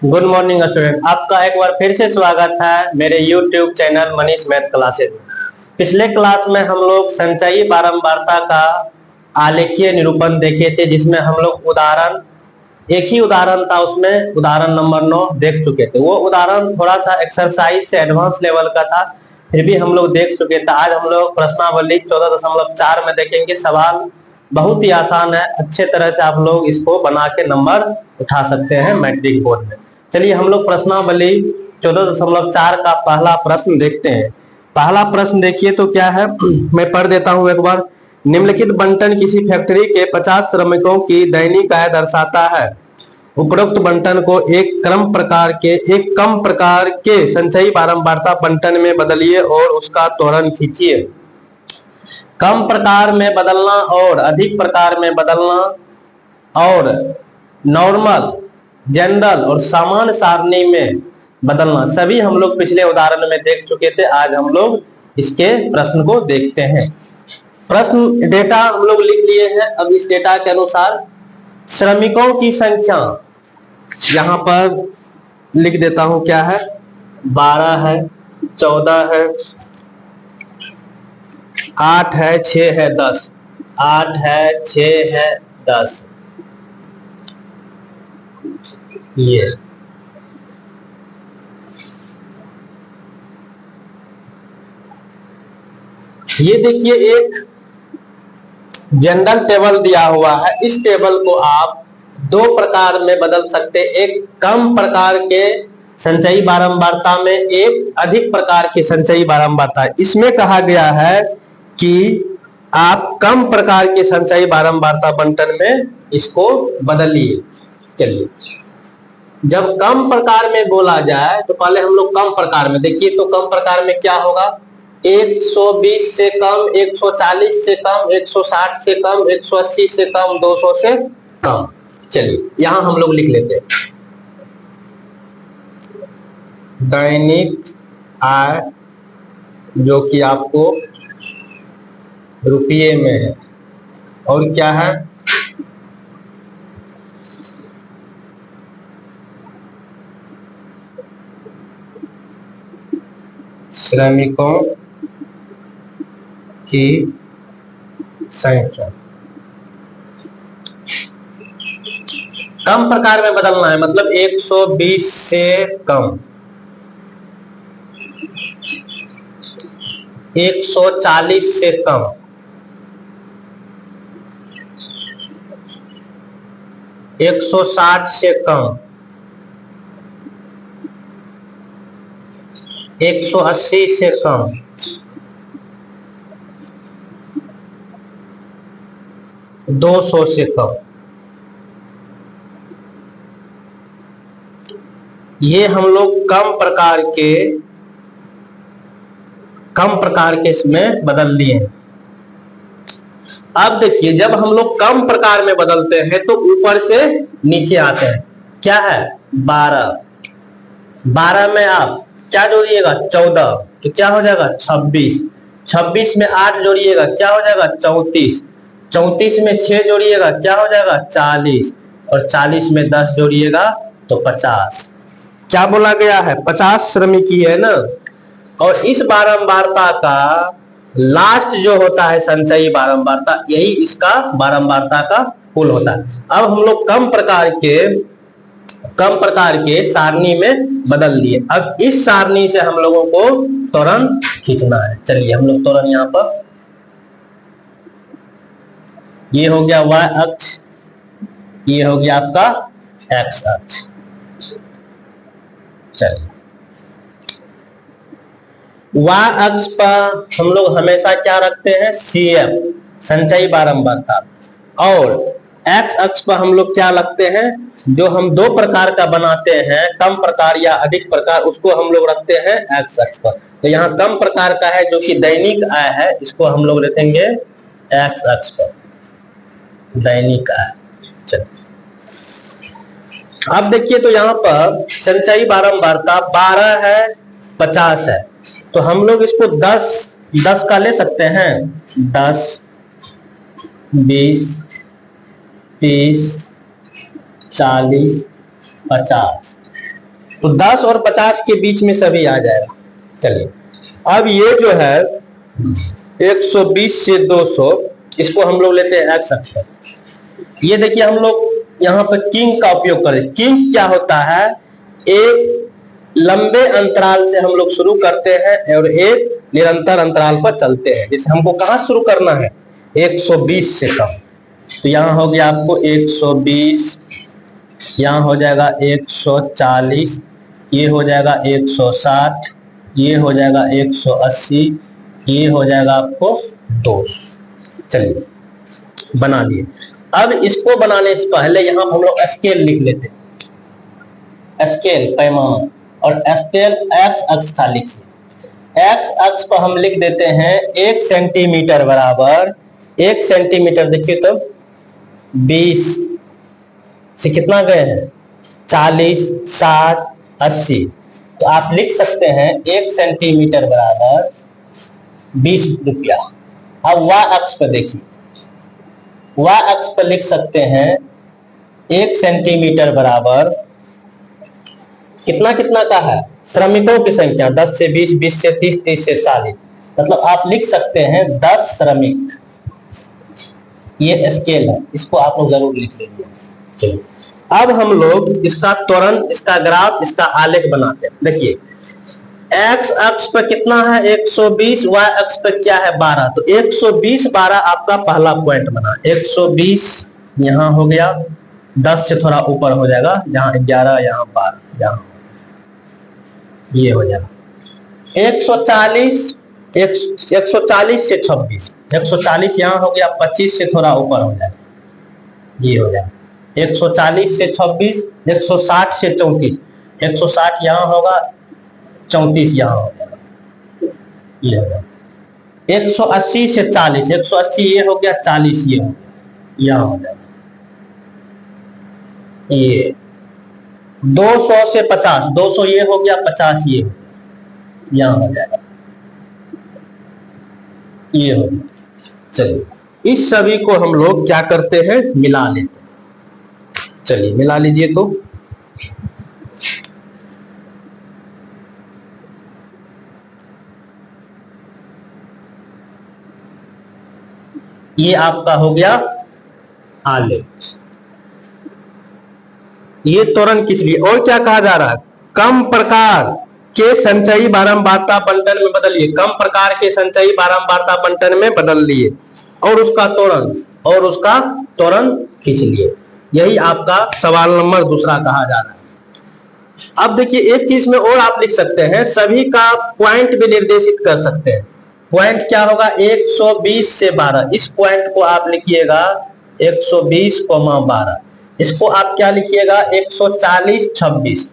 Good morning student, आपका एक बार फिर से स्वागत है मेरे YouTube channel Manish math classes में। पिछले क्लास में हम लोग संचयी बारंबारता का आलेखीय निरूपण देखे थे, जिसमें हम लोग एक ही उदाहरण था, उसमें उदाहरण नंबर 9 देख चुके थे। वो उदाहरण थोड़ा सा एक्सरसाइज से एडवांस लेवल का था, फिर भी हम लोग देख चुके थे। आज हम लोग प्रश्नावली 14.4 में देखेंगे। सवाल बहुत ही आसान है, अच्छे तरह से आप लोग इसको बना के नंबर उठा सकते हैं मैट्रिक बोर्ड में। चलिए हम लोग प्रश्नावली 14.4 का पहला प्रश्न देखते हैं। पहला प्रश्न देखिए तो क्या है, मैं पढ़ देता हूं एक बार। निम्नलिखित बंटन किसी फैक्ट्री के 50 श्रमिकों की दैनिक आय दर्शाता है। उपरोक्त बंटन को एक कम प्रकार के संचयी बारंबारता बंटन में बदलिए और उसका त्वरण खींचिए। कम प्रकार में बदलना और अधिक प्रकार में बदलना और नॉर्मल, जनरल और सामान्य सारणी में बदलना, सभी हम लोग पिछले उदाहरण में देख चुके थे। आज हम लोग इसके प्रश्न को देखते हैं। प्रश्न डेटा हम लोग लिख लिए हैं। अब इस डेटा के अनुसार श्रमिकों की संख्या यहां पर लिख देता हूं। क्या है? 12 है, 14 है, 8 है, 6 है, 10। 8 है, 6 है, 10। ये देखिए एक जनरल टेबल दिया हुआ है। इस टेबल को आप दो प्रकार में बदल सकते हैं। एक कम प्रकार के संचयी बारंबारता में, एक अधिक प्रकार की संचयी बारंबारता। इसमें कहा गया है कि आप कम प्रकार के संचयी बारंबारता बंटन में इसको बदलिए। चलिए, जब कम प्रकार में बोला जाए तो पहले हम लोग कम प्रकार में देखिए तो कम प्रकार में क्या होगा? 120 से कम, 140 से कम, 160 से कम, 180 से कम, 200 से कम। चलिए यहां हम लोग लिख लेते हैं दैनिक आय, जो कि आपको रुपये में है। और क्या है? श्रमिकों की संख्या। कम प्रकार में बदलना है, मतलब 120 से कम, 140 से कम, 160 से कम, 180 से कम, 200 से कम। ये हम लोग कम प्रकार के इसमें बदल लिए हैं। अब देखिए, जब हम लोग कम प्रकार में बदलते हैं तो ऊपर से नीचे आते हैं। क्या है? 12। 12 में आप क्या जोड़िएगा? 14, तो क्या हो जाएगा? 26। 26 में 8 जोड़िएगा, क्या हो जाएगा? 34। 34 में 6 जोड़िएगा, क्या हो जाएगा? 40। और 40 में 10 जोड़िएगा तो 50। क्या बोला गया है? 50 श्रमिकी है ना। और इस बारंबारता का लास्ट जो होता है संचयी बारंबारता, यही इसका बारंबारता का कुल होता है। अब हम लोग कम प्रकार के सारणी में बदल लिए। अब इस सारणी से हम लोगों को त्वरण खींचना है। चलिए हम लोग त्वरण यहां पर, ये हो गया y अक्ष, ये हो गया आपका x अक्ष। चलिए, y अक्ष पर हम लोग हमेशा क्या रखते हैं? CF, संचयी बारंबारता। और x अक्ष पर हम लोग क्या रखते हैं? जो हम दो प्रकार का बनाते हैं, कम प्रकार या अधिक प्रकार, उसको हम लोग रखते हैं x अक्ष पर। तो यहाँ कम प्रकार का है जो कि दैनिक आय है, इसको हम लोग रखेंगे x अक्ष पर, दैनिक आय। चलिए अब देखिए तो यहाँ पर संचयी बारंबारता 12 है, 50 है, तो हम लोग इसको 10 का ले सकते हैं। 10, 20, 30, 40, 50। तो 10 और 50 के बीच में सभी आ जाएगा। चलिए अब ये जो है 120 से 200, इसको हम लोग लेते हैं एक्स अक्ष पर। ये देखिए हम लोग यहाँ पर किंग का उपयोग करें। किंग क्या होता है, एक लंबे अंतराल से हम लोग शुरू करते हैं और एक निरंतर अंतराल पर चलते हैं। जैसे हमको कहाँ शुरू करना है, 120 से कम, तो यहाँ हो गया आपको 120, यहाँ हो जाएगा 140, ये हो जाएगा 160, ये हो जाएगा 180, ये हो जाएगा आपको 200। चलिए बना लिए। अब इसको बनाने से पहले यहाँ हम लोग स्केल लिख लेते हैं, स्केल पैमाना, और स्केल एक्स अक्ष का लिखिए। एक्स अक्ष पर हम लिख देते हैं 1 सेंटीमीटर बराबर 1 सेंटीमीटर, देखिए तो 20 से कितना गए हैं, 40, 60, 80, तो आप लिख सकते हैं 1 सेंटीमीटर बराबर 20 रुपया। अब वाय अक्ष पर देखिए, वाय अक्ष पर लिख सकते हैं 1 सेंटीमीटर बराबर कितना कितना का है, श्रमिकों की संख्या 10 से 20, 20 से 30, 30 से 40, मतलब आप लिख सकते हैं 10 श्रमिक। ये स्केल है, इसको आप लोग जरूर लिख लीजिए। चलिए अब हम लोग इसका त्वरण, इसका ग्राफ, इसका आलेख बनाते हैं। देखिए एक्स अक्ष पर कितना है 120, वाई अक्ष पर क्या है 12, तो 120 12 आपका पहला पॉइंट बना। 120 यहाँ हो गया, 10 से थोड़ा ऊपर हो जाएगा, यहाँ 11, यहाँ 12, यहाँ ये हो जाएगा 140, 140 से 26, 140 यहाँ हो गया, 25 से थोड़ा ऊपर हो जाएगा, ये हो जाएगा 140 से 26, 160 से 34, 160 यहाँ होगा, 34 यहाँ हो जाएगा, ये हो जाएगा 180 से 40, 180 ये हो गया, 40 ये हो गया, यहाँ हो जाएगा ये 200 से 50, 200 ये हो गया, 50 ये हो गया, यहाँ हो जाएगा, ये हो गया। चलिए इस सभी को हम लोग क्या करते हैं, मिला लेते हैं। चलिए मिला लीजिए। तो ये आपका हो गया आलेख। ये त्वरण किस लिए, और क्या कहा जा रहा है, कम प्रकार के संचयी बारंबारता बंटन में बदलिए, कम प्रकार के संचयी बारंबारता बंटन में बदल लिए और उसका त्वरण खींच लिए। यही आपका सवाल नंबर दूसरा कहा जा रहा है। अब देखिए एक चीज में और आप लिख सकते हैं, सभी का पॉइंट भी निर्देशित कर सकते हैं। पॉइंट क्या होगा, 120 से 12, इस पॉइंट को आप लिखिएगा 120, 12, इसको आप क्या लिखिएगा 140, 26,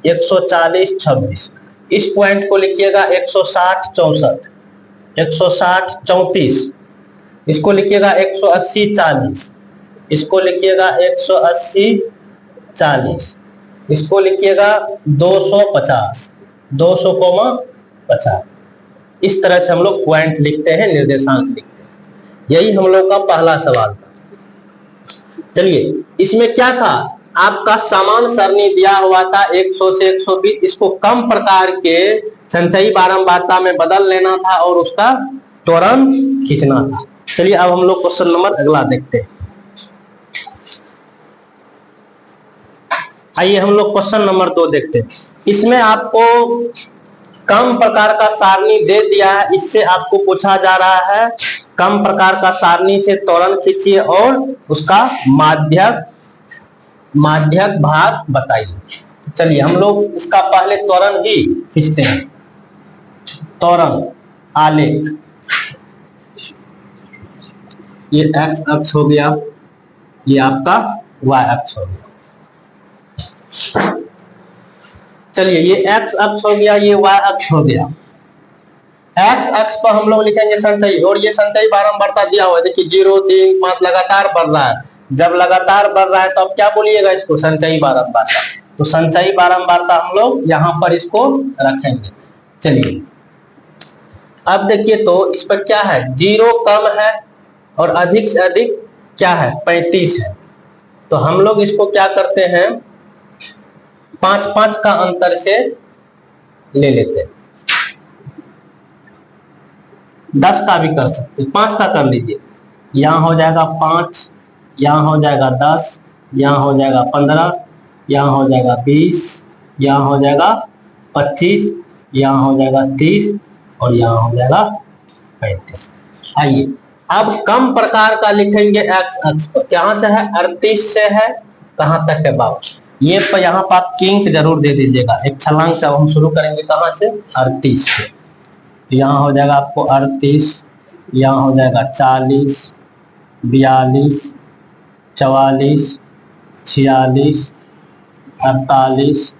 140, 26, इस पॉइंट को लिखिएगा 160, 64, 160, 34, इसको लिखिएगा 180, 40, इसको लिखिएगा 180, 40, इसको लिखिएगा 250, 200, 50। इस तरह से हम लोग पॉइंट लिखते हैं, निर्देशांक लिखते हैं। यही हम लोग का पहला सवाल था। चलिए इसमें क्या था, आपका समान सरणी दिया हुआ था 100 से 120, इसको कम प्रकार के संचयी बारंबारता में बदल लेना था और उसका त्वरण खींचना था। चलिए अब हम लोग क्वेश्चन नंबर अगला देखते हैं। आइए हम लोग क्वेश्चन नंबर 2 देखते हैं। इसमें आपको कम प्रकार का सारणी दे दिया है, इससे आपको पूछा जा रहा है कम प्रकार का सारणी से त्वरण खींचिए और उसका माध्यक भाग बताइए। चलिए हम लोग इसका पहले त्वरण ही खींचते हैं। त्वरण आलेख, ये एक्स अक्ष हो गया, ये आपका वाई अक्ष हो गया। चलिए ये एक्स अक्ष हो गया, ये वाई अक्ष हो गया। एक्स अक्ष पर हम लोग लिखेंगे संचयी, और ये संचयी बारंबारता दिया हुआ है, देखिए 0, 3, 5 लगातार बढ़ रहा है। जब लगातार बढ़ रहा है तो अब क्या बोलिएगा इसको, संचयी बारंबारता। तो संचयी बारंबारता हम लोग यहाँ पर इसको रखेंगे। चलिए अब देखिए तो इस पर क्या है, 0 कम है और अधिक से अधिक क्या है 35 है। तो हम लोग इसको क्या करते हैं, 5 5 का अंतर से ले लेते हैं। 10 का भी कर सकते हैं, 5 का कर लीजिए। यहाँ हो जाएगा 5, यहाँ हो जाएगा 10, यहाँ हो जाएगा 15, यहाँ हो जाएगा 20, यहाँ हो जाएगा 25, यहाँ हो जाएगा 30 और यहाँ हो जाएगा 35। आइए अब कम प्रकार का लिखेंगे एक्स अक्ष पर। कहां से है? 38 से है, कहां तक है? 52। ये पर यहाँ पर आप किंक जरूर दे दीजिएगा। एक छलांग से हम शुरू करेंगे, कहां से? 38 से। यहाँ हो जाएगा आपको 38, यहाँ हो जाएगा 40, 42, 44, 46, 48,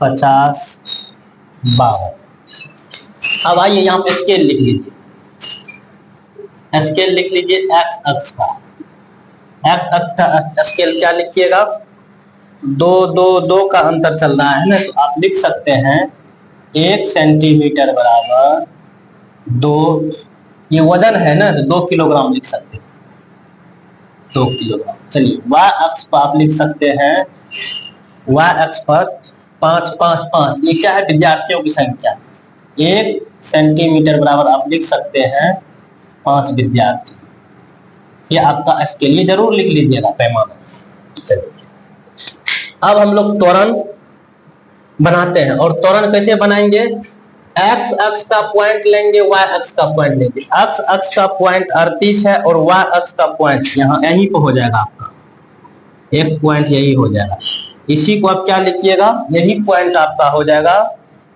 50, 52। अब आइए यहाँ पे स्केल लिख लीजिए। स्केल लिख लीजिए एक्स अक्ष का। एक्स अक्ष का स्केल क्या लिखिएगा? 2 2 2 का अंतर चल रहा है ना, तो आप लिख सकते हैं 1 सेंटीमीटर बराबर 2, ये वजन है ना, तो 2 किलोग्राम लिख सकते हैं, 2 किलोग्राम। चलिए y अक्ष पर आप लिख सकते हैं, y अक्ष पर 5 5 5, ये क्या है? विद्यार्थियों की संख्या। 1 सेंटीमीटर बराबर आप लिख सकते हैं 5 विद्यार्थी। ये आपका स्केल, ये जरूर लिख लीजिएगा पैमाना। चलिए अब हम लोग त्वरण बनाते हैं, और त्वरण कैसे बनाएंगे? एक्स अक्ष का पॉइंट लेंगे, वाई अक्ष का पॉइंट लेंगे। एक्स अक्ष का पॉइंट 38 है और वाई अक्ष का पॉइंट यहाँ यहीं पे हो जाएगा आपका, एक पॉइंट यही हो जाएगा। इसी को आप क्या लिखिएगा? यही पॉइंट आपका हो जाएगा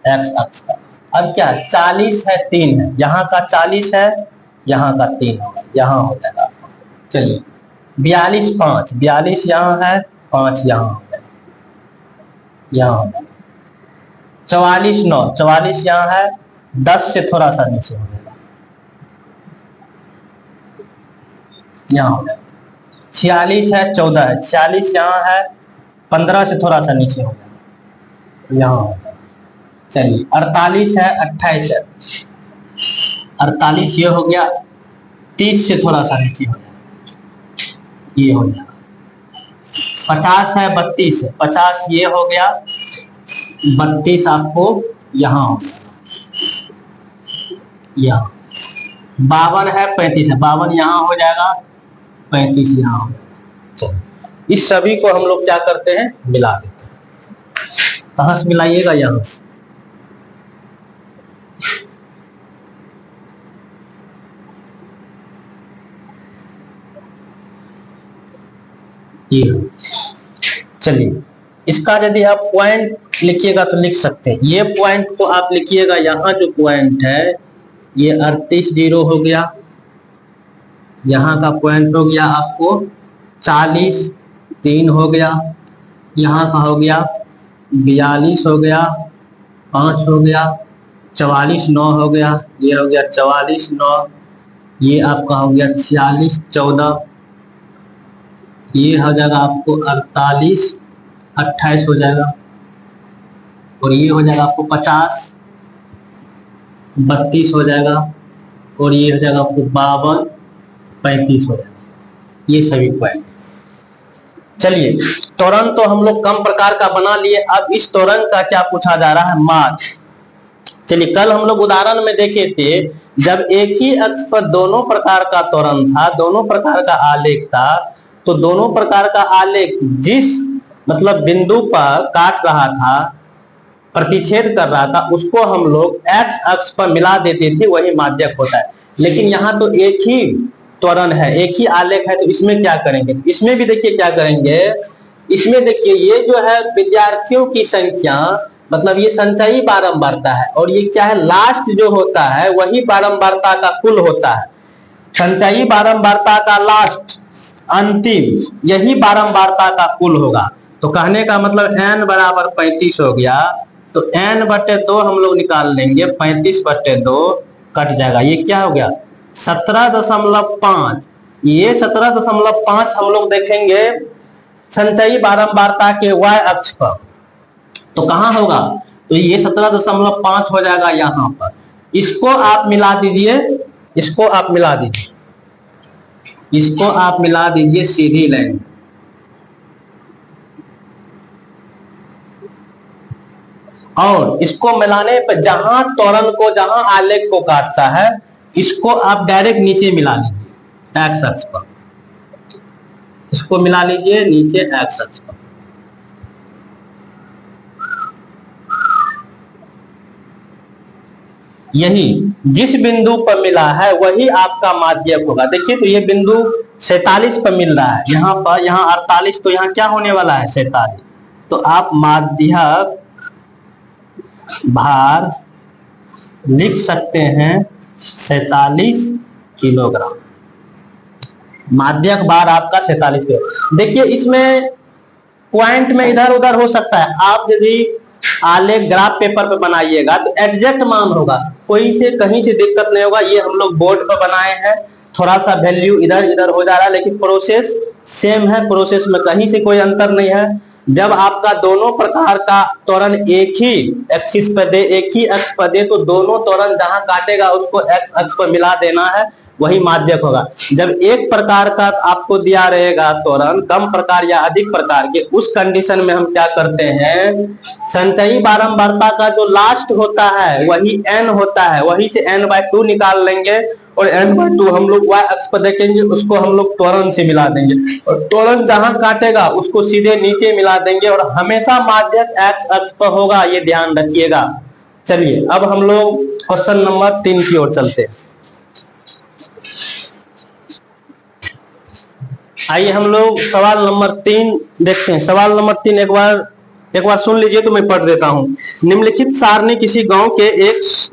एक्स अक्ष का। अब क्या 40 है, 3 है, यहाँ का 40 है, यहाँ का 3 होगा, यहाँ हो जाएगा आपका। चलिए 42 5, 42 यहाँ है, 5 यहाँ हो जाएगा, यहाँ हो जाएगा। 44 9, 44 यहाँ है, 10 से थोड़ा सा नीचे हो जाएगा, यहाँ हो जाएगा। 46 है, 14 है, 46 यहाँ है, 15 से थोड़ा सा नीचे हो जाएगा, यहाँ हो जाएगा। चलिए 48 है, 28 है, 48 ये हो गया, 30 से थोड़ा सा नीचे हो जाएगा, ये हो जाएगा। 50 है, 32 है, 50 ये हो गया, 32 आपको यहाँ हो जाएगा, यहाँ। 52 है, 35 है, 52 यहाँ हो जाएगा, 35 यहाँ हो जाएगा। चलिए इस सभी को हम लोग क्या करते हैं? मिला देते हैं। कहाँ से मिलाइएगा? यहाँ से। ये चलिए इसका यदि आप पॉइंट लिखिएगा तो लिख सकते हैं। ये पॉइंट को आप लिखिएगा, यहाँ जो पॉइंट है ये 38 0 हो गया, यहाँ का पॉइंट हो गया आपको 40 3 हो गया, यहाँ का हो गया 42 हो गया, 5 हो गया, 44 9 हो गया, ये हो गया 44 9, ये आपका हो गया 46 14, ये हो जाएगा आपको 48 28 हो जाएगा, और ये हो जाएगा आपको 50 32 हो जाएगा, और ये हो जाएगा आपको 52 35 हो जाएगा। ये सभी पॉइंट। चलिए त्वरण तो हम लोग कम प्रकार का बना लिए। अब इस त्वरण का क्या पूछा जा रहा है? माध्य। चलिए कल हम लोग उदाहरण में देखे थे, जब एक ही अक्ष पर दोनों प्रकार का त्वरण था, दोनों प्रकार का आलेख था, तो दोनों प्रकार का आलेख जिस मतलब बिंदु पर काट रहा था, प्रतिच्छेद कर रहा था, उसको हम लोग एक्स अक्ष पर मिला देते थे, वही माध्यक होता है। लेकिन यहाँ तो एक ही त्वरण है, एक ही आलेख है, तो इसमें क्या करेंगे? इसमें भी देखिए क्या करेंगे, इसमें देखिए ये जो है विद्यार्थियों की संख्या, मतलब ये संचयी बारंबारता है, और ये क्या है? लास्ट जो होता है वही बारंबारता का कुल होता है। संचयी बारंबारता का लास्ट, अंतिम, यही बारंबारता का कुल होगा। तो कहने का मतलब n बराबर 35 हो गया, तो n/2 हम लोग निकाल लेंगे, 35/2 कट जाएगा, ये क्या हो गया? 17.5। ये 17.5 हम लोग देखेंगे संचयी बारंबारता के y अक्ष पर, तो कहां होगा? तो ये 17.5 हो जाएगा यहाँ पर। इसको आप मिला दीजिए, इसको आप मिला दीजिए, इसको आप मिला दीजिए सीधी लाइन। और इसको मिलाने पर जहां त्वरण को, जहां आलेख को काटता है, इसको आप डायरेक्ट नीचे मिला लीजिए एक्स अक्ष पर, इसको मिला लीजिए नीचे एक्स अक्ष पर। यही जिस बिंदु पर मिला है वही आपका माध्यक होगा। देखिए तो ये बिंदु 47 पर मिल रहा है, यहाँ पर, यहाँ 48, तो यहाँ क्या होने वाला है 47। तो आप माध्यक भार लिख सकते हैं 47 किलोग्राम। माध्यक भार आपका 47 किलो। देखिए इसमें पॉइंट में इधर उधर हो सकता है, आप यदि आलेख ग्राफ पेपर पे बनाइएगा तो एग्जैक्ट मान होगा, कोई से कहीं से दिक्कत नहीं होगा। ये हम लोग बोर्ड पर बनाए हैं, थोड़ा सा वैल्यू इधर इधर हो जा रहा है, लेकिन प्रोसेस सेम है, प्रोसेस में कहीं से कोई अंतर नहीं है। जब आपका दोनों प्रकार का त्वरण एक ही एक्सिस पर दे, एक ही अक्ष पर दे, तो दोनों त्वरण जहां काटेगा उसको एक्स अक्ष पर मिला देना है, वही माध्यक होगा। जब एक प्रकार का आपको दिया रहेगा त्वरण, कम प्रकार या अधिक प्रकार के, उस कंडीशन में हम क्या करते हैं, संचयी बारंबारता का जो लास्ट होता है वही n होता है, वही से n/2 निकाल लेंगे और n/2 हम लोग y अक्ष पर देखेंगे, उसको हम लोग त्वरण से मिला देंगे और त्वरण जहां काटेगा उसको सीधे नीचे मिला देंगे और हमेशा माध्यक x अक्ष पर होगा, ये ध्यान रखिएगा। चलिए अब हम लोग क्वेश्चन नंबर 3 की ओर चलते हैं। आइए हम लोग सवाल नंबर 3 देखते हैं। सवाल नंबर 3 एक बार सुन लीजिए तो मैं पढ़ देता हूं। निम्नलिखित सारणी किसी गांव के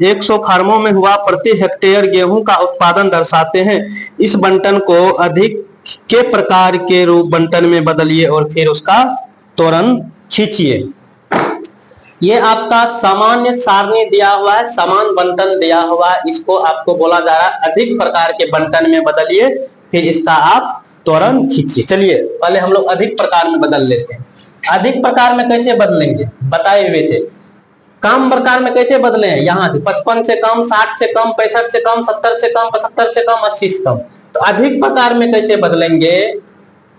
100 फार्मों में हुआ प्रति हेक्टेयर गेहूं का उत्पादन दर्शाते हैं। इस बंटन को अधिक के प्रकार के रूप बंटन में बदलिए और फिर उसका त्वरण खींचिए। ये आपका सामान्य सारणी दिया हुआ है, समान बंटन दिया हुआ है, इसको आपको बोला जा रहा है अधिक प्रकार के बंटन में बदलिए, फिर इसका आप त्वरण खींचिए। चलिए पहले हम लोग अधिक प्रकार में बदल लेते हैं। अधिक प्रकार में कैसे बदलेंगे बताए हुए थे। कम प्रकार में कैसे बदले हैं, यहाँ से 55 से कम, 60 से कम, 65 से कम, 70 से कम, 75 से कम, 80 से कम। तो अधिक प्रकार में कैसे बदलेंगे,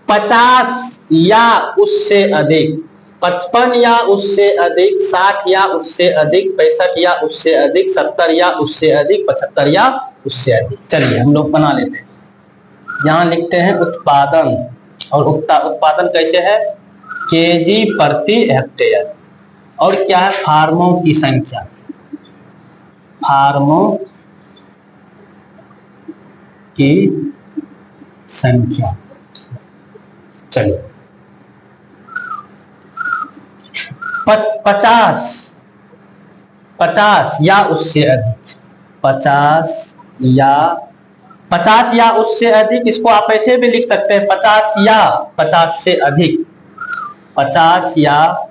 50 या उससे अधिक, 55 या उससे अधिक, 60 या उससे अधिक, 65 या उससे अधिक, 70 या उससे अधिक, 75 या उससे अधिक। चलिए हम लोग बना लेते हैं। यहां लिखते हैं उत्पादन, और उत्पादन कैसे है, केजी प्रति हेक्टेयर, और क्या है, फार्मों की संख्या, फार्मों की संख्या। चलिए 50 या उससे अधिक, 50 या उससे अधिक, इसको आप ऐसे भी लिख सकते हैं 50 या 50 से अधिक, 50 या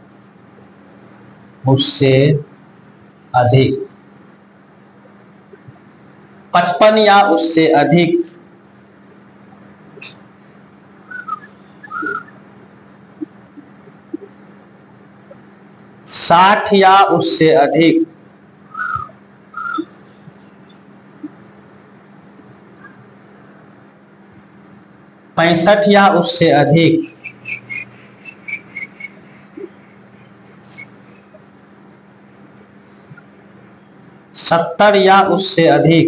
उससे अधिक, 55 या उससे अधिक, 60 या उससे अधिक, 65 या उससे अधिक, 70 या उससे अधिक,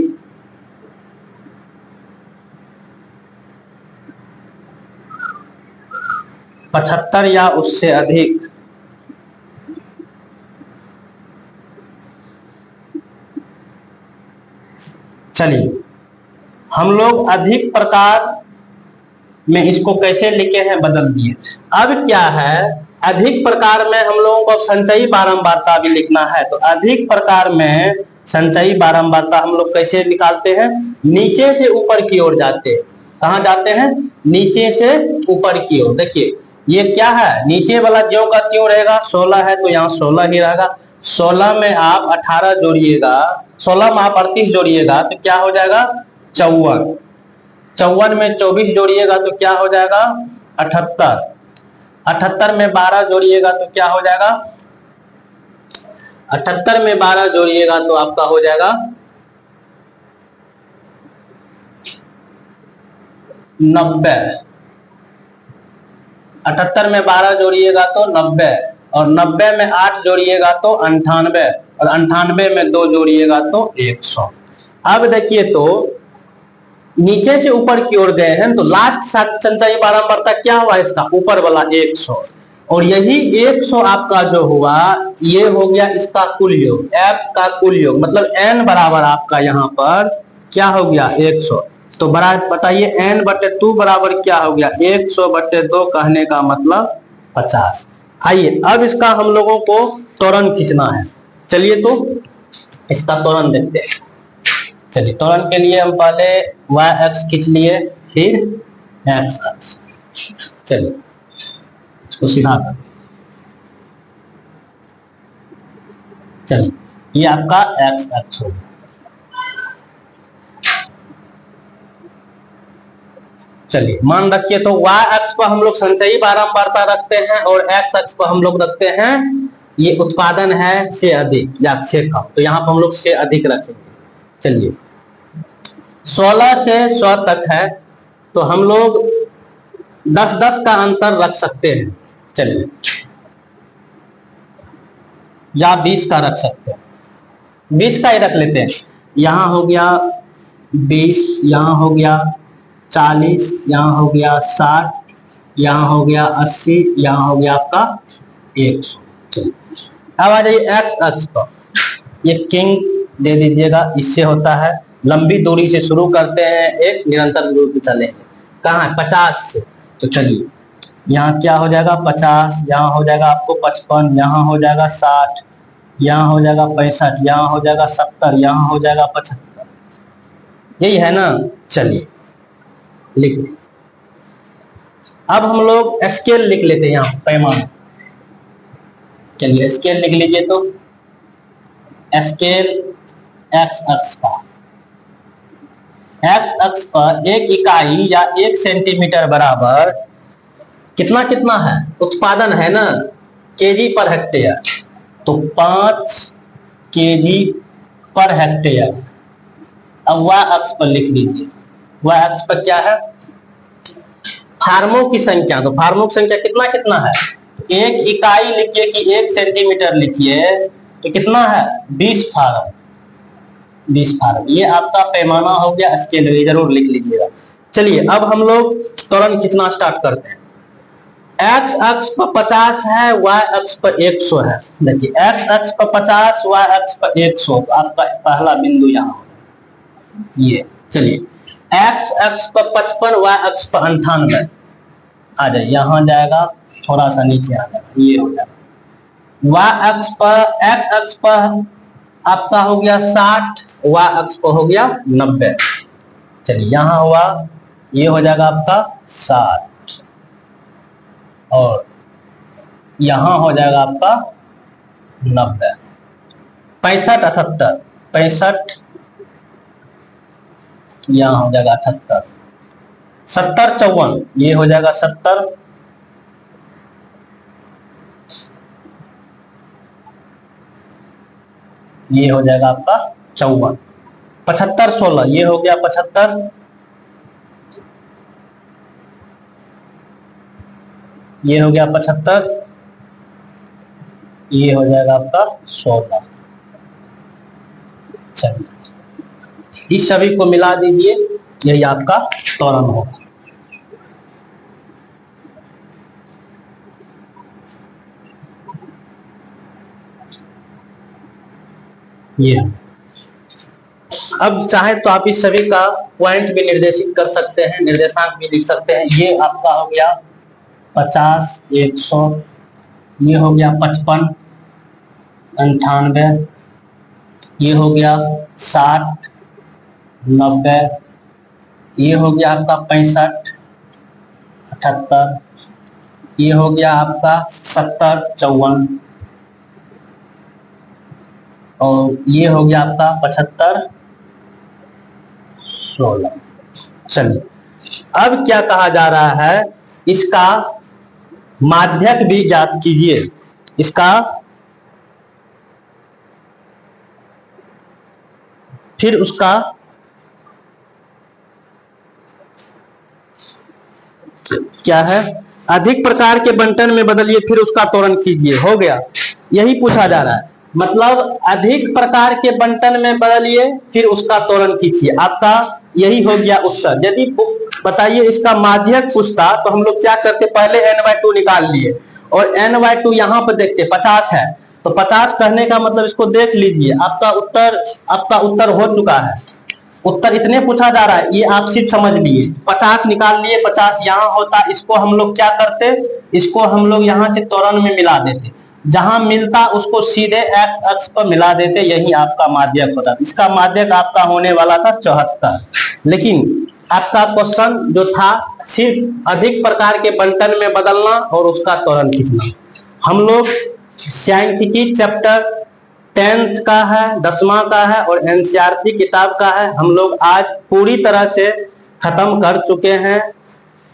75 या उससे अधिक, चलिए हम लोग अधिक प्रकार में इसको कैसे लिखे हैं, बदल दिए। अब क्या है, अधिक प्रकार में हम लोगों को संचयी बारंबारता भी लिखना है, तो अधिक प्रकार में संचयी बारंबारता हम लोग कैसे निकालते हैं, नीचे से ऊपर की ओर जाते हैं। कहां जाते हैं, नीचे से ऊपर की ओर। देखिए ये क्या है, नीचे वाला ज्यों का त्यों रहेगा, 16 है तो यहाँ 16 ही रहेगा, 16 में आप 18 जोड़िएगा, 16 में आप 38 जोड़िएगा तो क्या हो जाएगा 54, 54 में 24 जोड़िएगा तो क्या हो जाएगा 78, 78 में 12 जोड़िएगा तो क्या हो जाएगा, 78 में 12 जोड़िएगा तो आपका हो जाएगा 90, 78 में 12 जोड़िएगा तो 90, और 90 में 8 जोड़िएगा तो 98, और 98 में 2 जोड़िएगा तो 100। अब देखिए तो नीचे से ऊपर की ओर गए हैं तो लास्ट संचयी बारंबारता क्या हुआ इसका, ऊपर वाला 100, और यही 100 आपका जो हुआ ये हो गया इसका कुल योग, f का कुल योग, मतलब n बराबर आपका यहाँ पर क्या हो गया 100। तो बड़ा बताइए n/2 बराबर क्या हो गया, 100/2 कहने का मतलब 50। आइए अब इसका हम लोगों को त्वरण खींचना है। चलिए तो इसका त्वरण देखते हैं। चलिए त्वरण के लिए हम पहले y अक्ष खींच लिए, फिर x अक्ष। चलिए इसको सीधा कर, चलिए ये आपका x अक्ष होगा। चलिए मान रखिए तो y अक्ष पर हम लोग संचयी बारंबारता रखते हैं और x अक्ष पर हम लोग रखते हैं ये उत्पादन है से अधिक या से कम, तो यहाँ पर हम लोग से अधिक रखेंगे। चलिए 16 से 100 तक है तो हम लोग 10-10 का अंतर रख सकते हैं। चलिए या 20 का रख सकते हैं, 20 का ही रख लेते हैं। यहाँ हो गया 20, यहाँ हो गया 40, यहाँ हो गया 60, यहाँ हो गया 80, यहाँ हो गया आपका 100। अब आ जाइए एक्स अक्ष पर, ये किंग दे दीजिएगा, इससे होता है लंबी दूरी से शुरू करते हैं, एक निरंतर दूरी पे चलेंगे। कहाँ है 50 से, तो चलिए यहाँ क्या हो जाएगा 50, यहाँ हो जाएगा आपको 55, यहाँ हो जाएगा 60, यहाँ हो जाएगा 65, यहाँ हो जाएगा 70, यहाँ हो जाएगा 75, यही है ना। चलिए लिख, अब हम लोग स्केल लिख लेते हैं यहाँ पैमाना। चलिए स्केल लिख लीजिए तो स्केल एक्स अक्ष का, एक्स अक्ष पर एक इकाई या 1 सेंटीमीटर बराबर कितना कितना है, उत्पादन है ना, केजी पर हेक्टेयर, तो 5 केजी पर हेक्टेयर। अब y अक्ष पर लिख लीजिए, y अक्ष पर क्या है फार्मों की संख्या, तो फार्मों की संख्या कितना कितना है, एक इकाई लिखिए कि 1 सेंटीमीटर लिखिए तो कितना है 20 फार्म, 20 फार्म, ये आपका पैमाना हो गया, स्केल ये जरूर लिख लीजिएगा। चलिए अब हम लोग त्वरण खींचना स्टार्ट करते हैं। एक्स अक्ष पर 50 है, y अक्ष पर 100 है। देखिए एक्स अक्ष पर 50, y अक्ष पर 100, तो आपका पहला बिंदु यहाँ ये। चलिए एक्स अक्ष पर 55, y अक्ष पर 98, आ जाए यहाँ जाएगा, थोड़ा सा नीचे आ जाएगा, ये हो जाएगा। y अक्ष पर, x अक्ष पर आपका हो गया 60, y अक्ष पर हो गया 90। चलिए यहाँ हुआ, ये हो जाएगा आपका 60 और यहाँ हो जाएगा आपका 90, 65, 78, 65, यहाँ हो जाएगा 78, 70, 54, ये हो जाएगा 70, ये हो जाएगा आपका 54, 75, 16, ये हो गया 75, ये हो गया 75, ये हो जाएगा आपका 16। चलिए इस सभी को मिला दीजिए, यही आपका त्वरण होगा। ये अब चाहे तो आप इस सभी का पॉइंट भी निर्देशित कर सकते हैं, निर्देशांक भी लिख सकते हैं। ये आपका हो गया 50, 100, ये हो गया 55, 98, ये हो गया 60, 90, ये हो गया आपका 65, 78, ये हो गया आपका 70, 54, और ये हो गया आपका 75, 16। चलिए अब क्या कहा जा रहा है, इसका माध्यक भी ज्ञात कीजिए। इसका फिर उसका क्या है, अधिक प्रकार के बंटन में बदलिए फिर उसका त्वरण कीजिए। हो गया, यही पूछा जा रहा है। मतलब अधिक प्रकार के बंटन में बदलिए फिर उसका त्वरण कीजिए, आपका यही हो गया उत्तर। यदि बताइए इसका माध्यक पूछता तो हम लोग क्या करते, पहले n/2 निकाल लिए और n/2 यहाँ पर देखते 50 है, तो 50 कहने का मतलब इसको देख लीजिए, आपका उत्तर हो चुका है। उत्तर इतने पूछा जा रहा है, ये आप सिर्फ समझ लिए। 50 निकाल लिए, 50 यहाँ होता, इसको हम लोग क्या करते, इसको हम लोग यहाँ से त्वरण में मिला देते, जहां मिलता उसको सीधे x अक्ष पर मिला देते, यही आपका माध्यक होता। इसका माध्यक आपका होने वाला था 74। लेकिन आपका क्वेश्चन जो था सिर्फ अधिक प्रकार के बंटन में बदलना और उसका त्वरण खींचना। हम लोग सांख्यिकी चैप्टर 10th का है, 10वां का है और एनसीईआरटी किताब का है, हम लोग आज पूरी तरह से खत्म कर चुके हैं।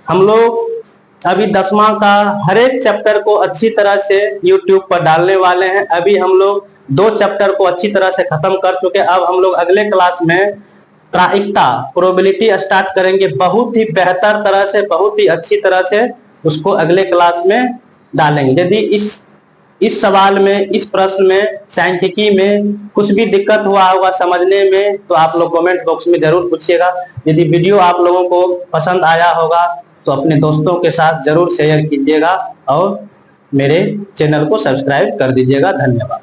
हम लोग अभी 10वां का हर एक चैप्टर को अच्छी तरह से यूट्यूब पर डालने वाले हैं। अभी हम लोग 2 चैप्टर को अच्छी तरह से खत्म कर चुके हैं। अब हम लोग अगले क्लास में प्रायिकता प्रोबेबिलिटी स्टार्ट करेंगे, बहुत ही बेहतर तरह से, बहुत ही अच्छी तरह से उसको अगले क्लास में डालेंगे। यदि इस सवाल में, इस प्रश्न में, सांख्यिकी में कुछ भी दिक्कत हुआ होगा समझने में तो आप लोग कमेंट बॉक्स में जरूर पूछिएगा। यदि वीडियो आप लोगों को पसंद आया होगा तो अपने दोस्तों के साथ जरूर शेयर कीजिएगा और मेरे चैनल को सब्सक्राइब कर दीजिएगा। धन्यवाद।